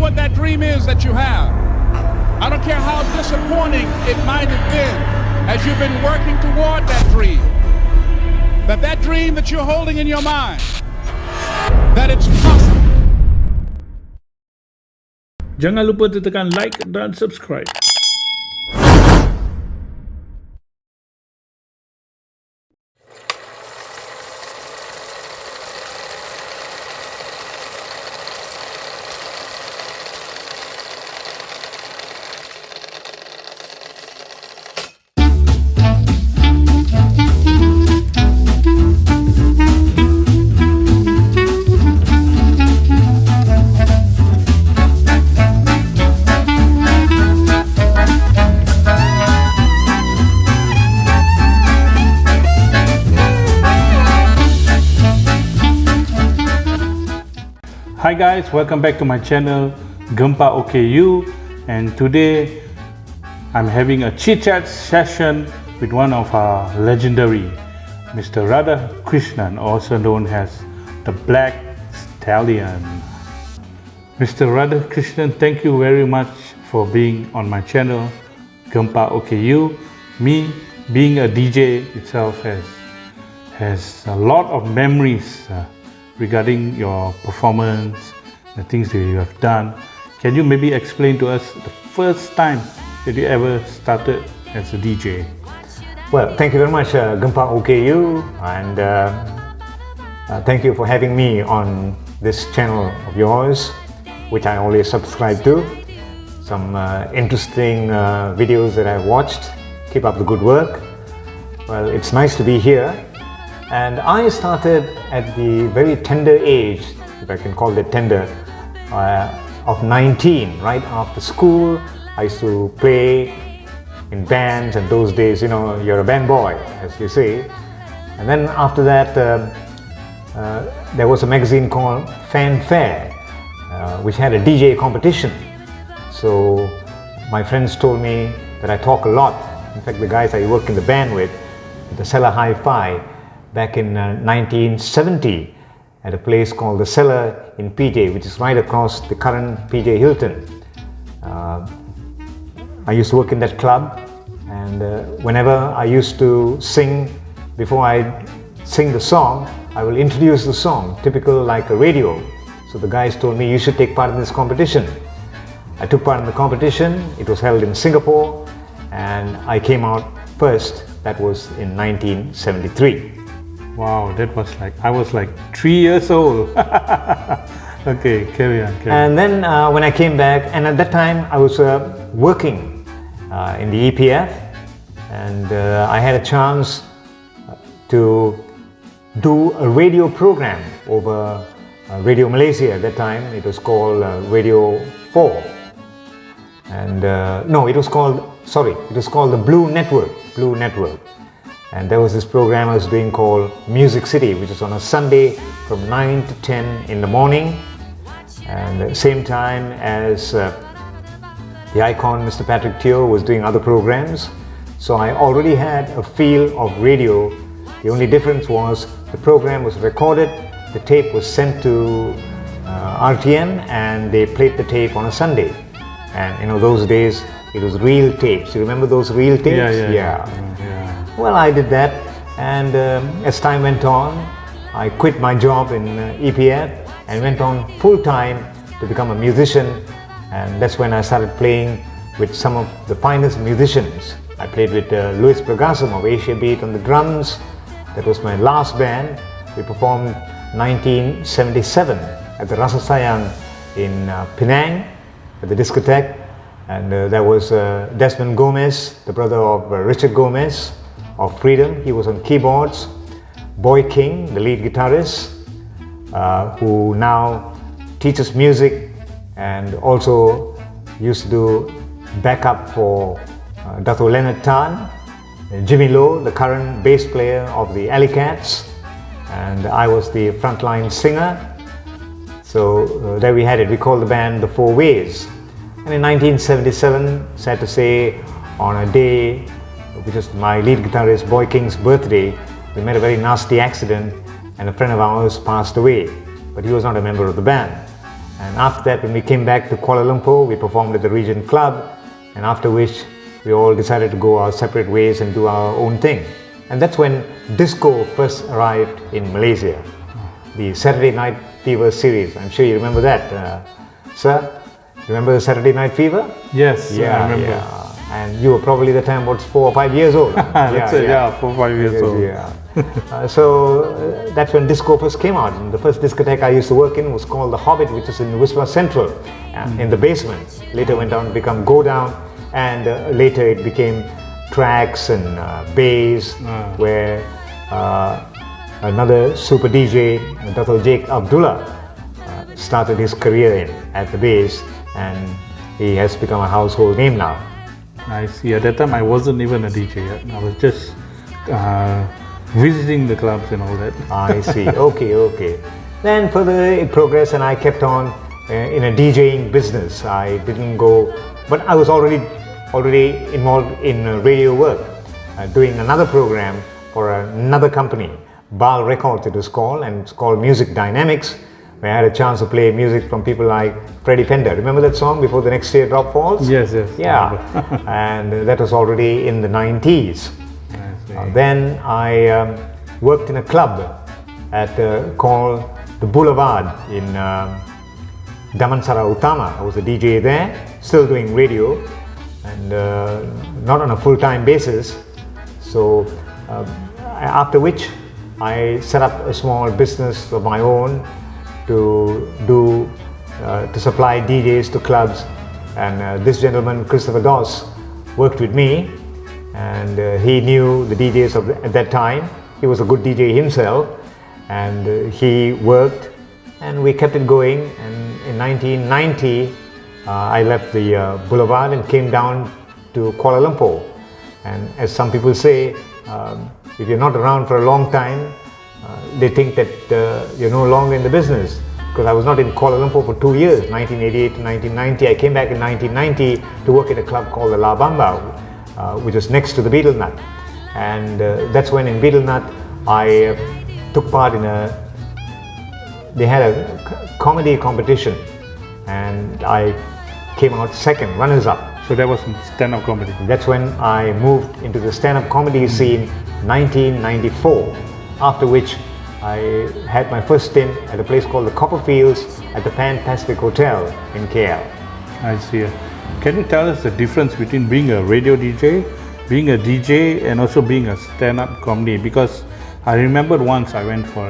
what that dream is that you have. I don't care how disappointing it might have been as you've been working toward that dream. That dream that you're holding in your mind, that it's possible. Jangan lupa tekan like dan subscribe. Hi guys, welcome back to my channel Gempakoku, and today I'm having a chit-chat session with one of our legendary Mr. Radha Krishnan, also known as the Black Stallion. Mr. Radha Krishnan, thank you very much for being on my channel Gempakoku. Me being a DJ itself has a lot of memories regarding your performance, the things that you have done. Can you maybe explain to us the first time that you ever started as a DJ? Well, thank you very much, Gempakoku, and thank you for having me on this channel of yours, which I always subscribe to. Some interesting videos that I've watched. Keep up the good work. Well, it's nice to be here. And I started at the very tender age, if I can call it tender, of 19. Right after school, I used to play in bands, and those days, you know, you're a band boy, as you say. And then after that, there was a magazine called Fanfare, which had a DJ competition. So my friends told me that I talk a lot. In fact, the guys I work in the band with, the Cellar Hi-Fi, back in 1970 at a place called the Cellar in PJ, which is right across the current PJ Hilton. I used to work in that club, and whenever I used to sing, before I sing the song, I will introduce the song, typical like a radio. So the guys told me, you should take part in this competition. I took part in the competition. It was held in Singapore, and I came out first. That was in 1973. Wow, that was I was like 3 years old. Okay, carry on. And then when I came back, and at that time I was working in the EPF, and I had a chance to do a radio program over Radio Malaysia. At that time it was called Radio 4. And no, it was called the Blue Network. And there was this program I was doing called Music City, which was on a Sunday from 9 to 10 in the morning. And at the same time as the icon Mr. Patrick Teo was doing other programs. So I already had a feel of radio. The only difference was the program was recorded, the tape was sent to RTM, and they played the tape on a Sunday. And you know, those days it was reel tapes. You remember those reel tapes? Yeah. Well, I did that, and as time went on, I quit my job in EPF and went on full-time to become a musician, and that's when I started playing with some of the finest musicians. I played with Louis Pragasam of Asia Beat on the drums. That was my last band. We performed 1977 at the Rasa Sayang in Penang at the discotheque, and there was Desmond Gomez, the brother of Richard Gomez of Freedom. He was on keyboards. Boy King, the lead guitarist, who now teaches music and also used to do backup for Dato' Leonard Tan. Jimmy Lowe, the current bass player of the Alley Cats, and I was the frontline singer. So there we had it. We called the band the Four Ways. And in 1977, sad to say, on a day which was my lead guitarist Boy King's birthday, we met a very nasty accident and a friend of ours passed away, but he was not a member of the band. And after that, when we came back to Kuala Lumpur, we performed at the Regent Club, and after which we all decided to go our separate ways and do our own thing. And that's when disco first arrived in Malaysia. The Saturday Night Fever series. I'm sure you remember that, sir. Remember the Saturday Night Fever? Yes, I remember. Yeah. And you were probably the time about 4 or 5 years old. That's it, 4 or 5 years old. Yeah. So that's when disco first came out. And the first discotheque I used to work in was called The Hobbit, which is in Wisma Central, in the basement. Later went on to become Go Down, and later it became Tracks and Bass, where another super DJ, Dr. Jake Abdullah, started his career in at the Bass, and he has become a household name now. I see. At that time, I wasn't even a DJ yet. I was just visiting the clubs and all that. I see. Okay. Then further it progressed, and I kept on in a DJing business. I didn't go, but I was already involved in radio work, doing another program for another company, BAL Records it was called, and it's called Music Dynamics, where I had a chance to play music from people like Freddie Fender. Remember that song, Before the Next Teardrop Falls? Yes. Yeah, and that was already in the 90s. Then I worked in a club called The Boulevard in Damansara Utama. I was a DJ there, still doing radio, and not on a full-time basis. So after which I set up a small business of my own to supply DJs to clubs, and this gentleman Christopher Doss worked with me, and he knew the DJs at that time. He was a good DJ himself, and he worked, and we kept it going. And in 1990 I left the Boulevard and came down to Kuala Lumpur. And as some people say, if you're not around for a long time, they think that you're no longer in the business. Because I was not in Kuala Lumpur for 2 years, 1988 to 1990. I came back in 1990 to work at a club called the La Bamba, which is next to the Beetle Nut. And that's when in Beetle Nut I took part in they had a comedy competition, and I came out second, runners up. So that was stand-up comedy. That's when I moved into the stand-up comedy scene 1994, after which I had my first stint at a place called the Copperfields at the Pan Pacific Hotel in KL. I see. Can you tell us the difference between being a radio DJ, being a DJ, and also being a stand-up comedy? Because I remember once I went for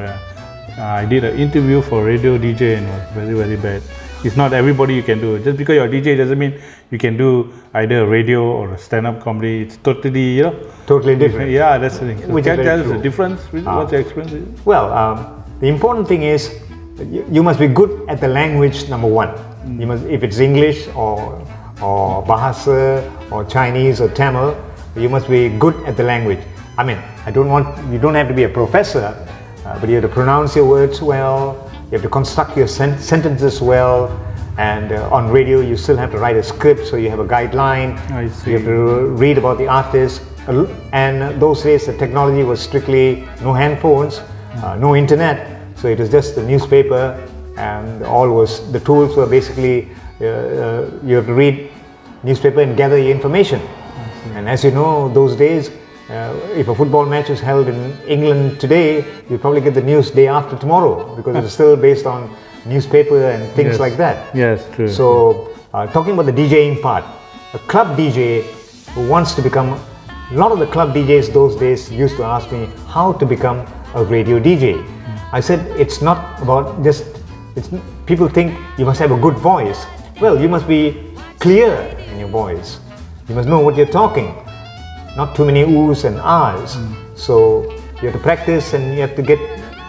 I did an interview for radio DJ, and it was very, very bad. It's not everybody you can do. Just because you're a DJ doesn't mean you can do either a radio or a stand-up comedy. It's totally, totally different. Yeah, that's the thing. So Which can you tell us true. the difference? What's your experience? Well, the important thing is you must be good at the language, number one. You must, if it's English or Bahasa or Chinese or Tamil, you must be good at the language. I mean, you don't have to be a professor, but you have to pronounce your words well. You have to construct your sentences well, and on radio you still have to write a script, so you have a guideline. I see. You have to read about the artist, and those days the technology was strictly no handphones, no internet, so it was just the newspaper, and the tools were basically you have to read newspaper and gather your information. And as you know, those days, if a football match is held in England today, you probably get the news day after tomorrow, because it's still based on newspaper and things like that. Yes, true. So, talking about the DJing part, a club DJ who wants to become, a lot of the club DJs those days used to ask me how to become a radio DJ. I said, it's not about people think you must have a good voice. Well, you must be clear in your voice. You must know what you're talking. Not too many oohs and ahs. So you have to practice, and you have to get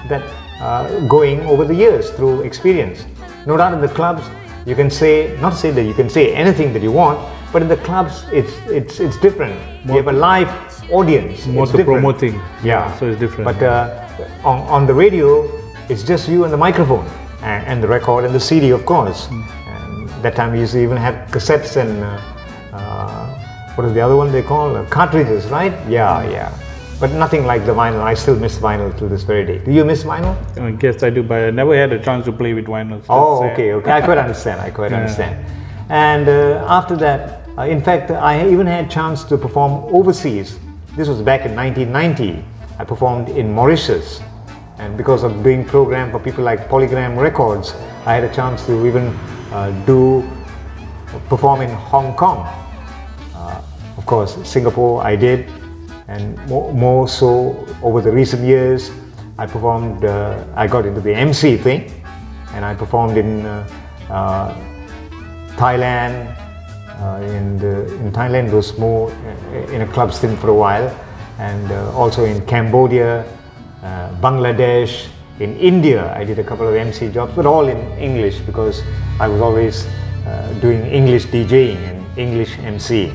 that going over the years through experience. No doubt in the clubs you can say, not to say that you can say anything that you want, but in the clubs it's different. You have a live audience. More to promoting. Yeah, so it's different. But on the radio, it's just you and the microphone and the record and the CD, of course. And that time we used to even have cassettes and what is the other one they call? Cartridges, right? Yeah. but nothing like the vinyl. I still miss vinyl to this very day. Do you miss vinyl? I guess I do, but I never had a chance to play with vinyl. Oh, okay. I quite understand. Understand. And after that, in fact, I even had chance to perform overseas. This was back in 1990. I performed in Mauritius, and because of doing program for people like Polygram Records, I had a chance to even perform in Hong Kong. Of course, Singapore I did, and more so over the recent years, I performed. I got into the MC thing, and I performed in Thailand. In Thailand, it was more in a club scene for a while, and also in Cambodia, Bangladesh, in India. I did a couple of MC jobs, but all in English because I was always doing English DJing and English MCing.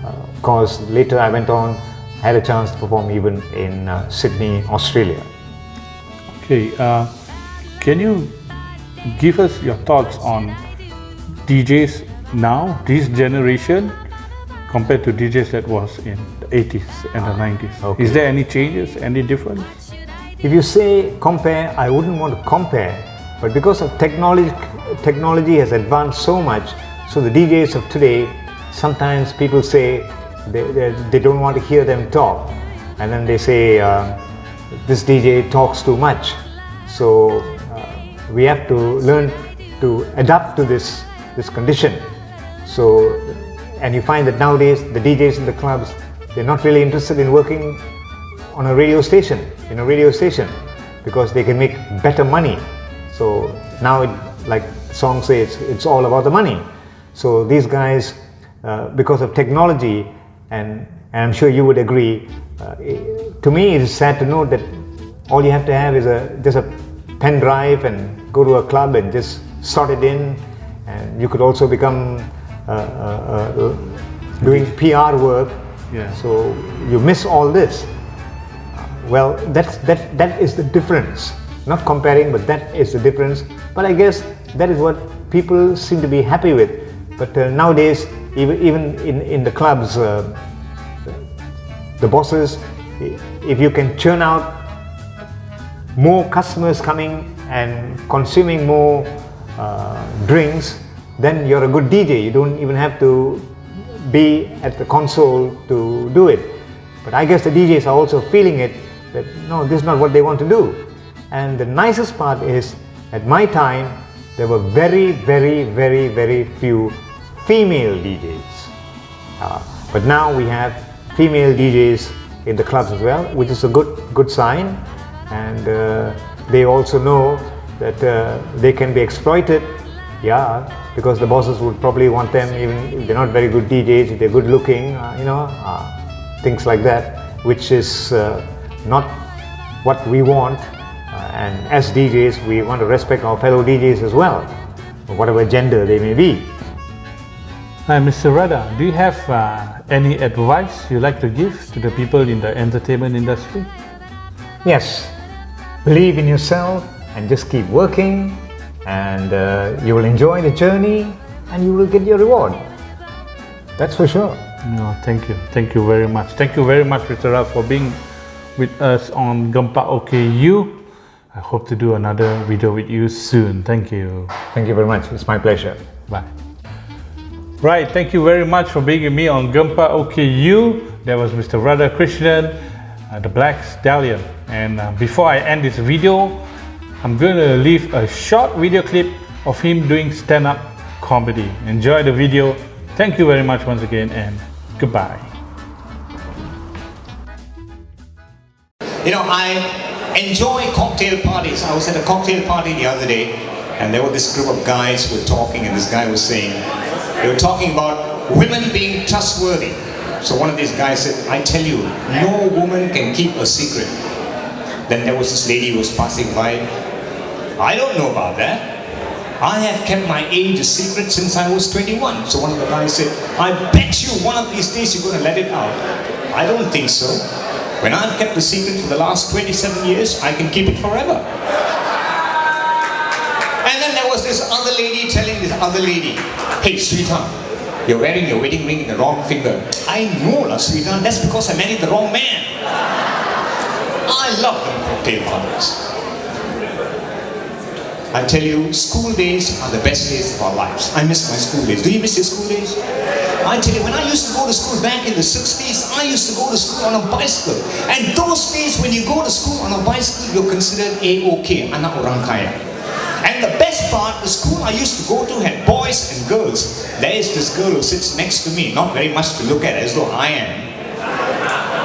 Of course, later I went on, had a chance to perform even in Sydney, Australia. Okay, can you give us your thoughts on DJs now, this generation, compared to DJs that was in the 80s and the 90s? Okay. Is there any changes, any difference? If you say compare, I wouldn't want to compare, but because of technology has advanced so much, so the DJs of today, sometimes people say they don't want to hear them talk, and then they say this DJ talks too much. So we have to learn to adapt to this condition. So, and you find that nowadays the DJs in the clubs, they're not really interested in working on a radio station, because they can make better money. So now, like songs say, it's all about the money. So these guys, because of technology, and I'm sure you would agree, to me it is sad to note that all you have to have is just a pen drive and go to a club and just slot it in, and you could also become doing PR work. Yeah. So you miss all this. Well, that is the difference. Not comparing, but that is the difference. But I guess that is what people seem to be happy with. But nowadays, even in the clubs, the bosses, if you can churn out more customers coming and consuming more drinks, then you're a good DJ. You don't even have to be at the console to do it. But I guess the DJs are also feeling it, that no, this is not what they want to do. And the nicest part is, at my time, there were very, very, very, very few female DJs. But now we have female DJs in the clubs as well, which is a good sign. And they also know that they can be exploited, because the bosses would probably want them, even if they're not very good DJs, if they're good looking, things like that, which is not what we want. And as DJs, we want to respect our fellow DJs as well, whatever gender they may be. Hi, Mr. Radha, do you have any advice you'd like to give to the people in the entertainment industry? Yes, believe in yourself and just keep working, and you will enjoy the journey and you will get your reward. That's for sure. No, thank you. Thank you very much. Thank you very much, Mr. Radha, for being with us on Gempakoku. I hope to do another video with you soon. Thank you. Thank you very much. It's my pleasure. Bye. Right, thank you very much for being with me on Gempakoku. That was Mr. Radha Krishnan, the Black Stallion. And before I end this video, I'm going to leave a short video clip of him doing stand-up comedy. Enjoy the video. Thank you very much once again, and goodbye. I enjoy cocktail parties. I was at a cocktail party the other day, and there were this group of guys who were talking, and this guy was saying, they were talking about women being trustworthy. So one of these guys said, I tell you, no woman can keep a secret. Then there was this lady who was passing by. I don't know about that. I have kept my age a secret since I was 21. So one of the guys said, I bet you one of these days you're going to let it out. I don't think so. When I've kept the secret for the last 27 years, I can keep it forever. And then there was this other lady telling this other lady, hey sweetheart, You're wearing your wedding ring in the wrong finger. I know, sweetheart, that's because I married the wrong man. I love them cocktail parties. I tell you, school days are the best days of our lives. I miss my school days. Do you miss your school days? I tell you, when I used to go to school back in the 60s, I used to go to school on a bicycle. And those days when you go to school on a bicycle, you're considered A-OK, anak orang kaya. And the best part, the school I used to go to had boys and girls. There is this girl who sits next to me, not very much to look at, as though I am.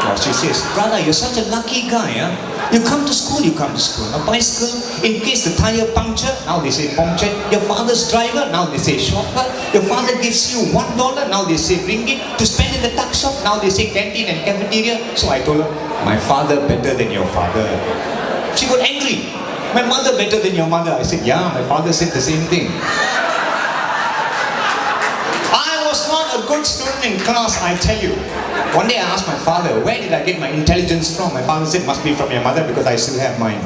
Well, she says, "Radha, you're such a lucky guy, huh? You come to school on a bicycle. In case the tire puncture, now they say puncture. Your father's driver, now they say chauffeur. Your father gives you $1, now they say ringgit. To spend in the tuck shop, now they say canteen and cafeteria." So I told her, "My father better than your father." She got angry. "My mother better than your mother." I said, "Yeah, my father said the same thing." I was not a good student in class, I tell you. One day I asked my father, "Where did I get my intelligence from?" My father said, "Must be from your mother, because I still have mine."